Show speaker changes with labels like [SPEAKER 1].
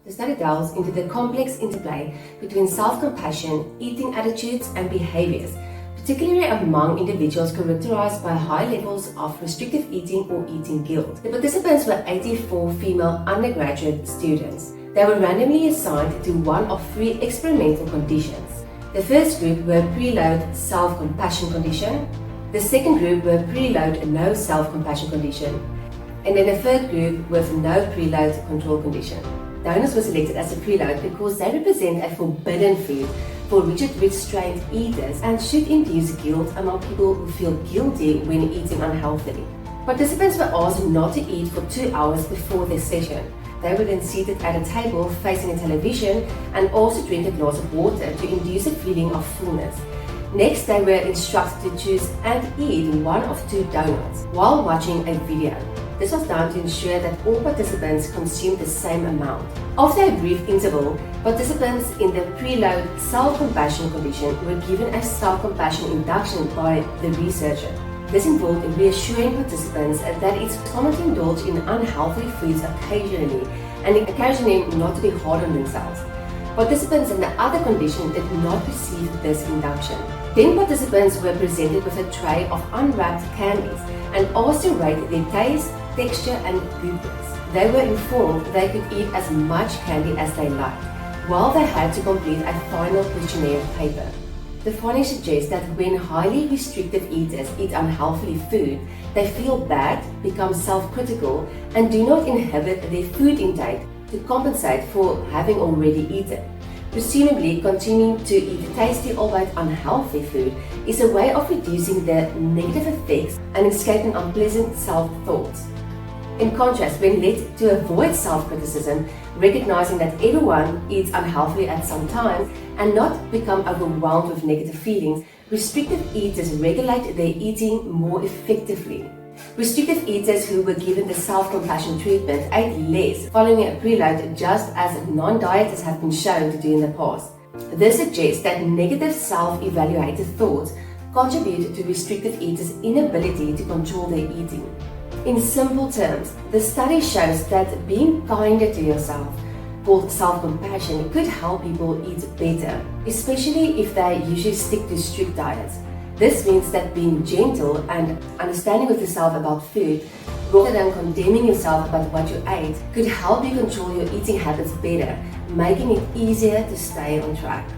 [SPEAKER 1] The study delves into the complex interplay between self-compassion, eating attitudes, and behaviors, particularly among individuals characterized by high levels of restrictive eating or eating guilt. The participants were 84 female undergraduate students. They were randomly assigned to one of three experimental conditions. The first group were preload self-compassion condition, the second group were preload no self-compassion condition, and then the third group with no preload control condition. Donuts were selected as a preload because they represent a forbidden food for rigid restrained eaters and should induce guilt among people who feel guilty when eating unhealthily. Participants were asked not to eat for 2 hours before their session. They were then seated at a table facing a television and also drink a glass of water to induce a feeling of fullness. Next, they were instructed to choose and eat one of 2 donuts while watching a video. This was done to ensure that all participants consumed the same amount. After a brief interval, participants in the preload self-compassion condition were given a self-compassion induction by the researcher. This involved reassuring participants that it's common to indulge in unhealthy foods occasionally and encouraging them not to be hard on themselves. Participants in the other condition did not receive this induction. 10 participants were presented with a tray of unwrapped candies and asked to rate their taste, texture, and goodness. They were informed they could eat as much candy as they liked, while they had to complete a final questionnaire paper. The findings suggest that when highly restrictive eaters eat unhealthy food, they feel bad, become self-critical, and do not inhibit their food intake to compensate for having already eaten. Presumably, continuing to eat tasty albeit unhealthy food is a way of reducing the negative effects and escaping unpleasant self-thoughts. In contrast, when led to avoid self-criticism, recognizing that everyone eats unhealthily at some time and not become overwhelmed with negative feelings, restrictive eaters regulate their eating more effectively. Restrictive eaters who were given the self-compassion treatment ate less following a preload, just as non-dieters have been shown to do in the past. This suggests that negative self-evaluated thoughts contribute to restrictive eaters' inability to control their eating. In simple terms, the study shows that being kinder to yourself, called self-compassion, could help people eat better, especially if they usually stick to strict diets. This means that being gentle and understanding with yourself about food, rather than condemning yourself about what you ate, could help you control your eating habits better, making it easier to stay on track.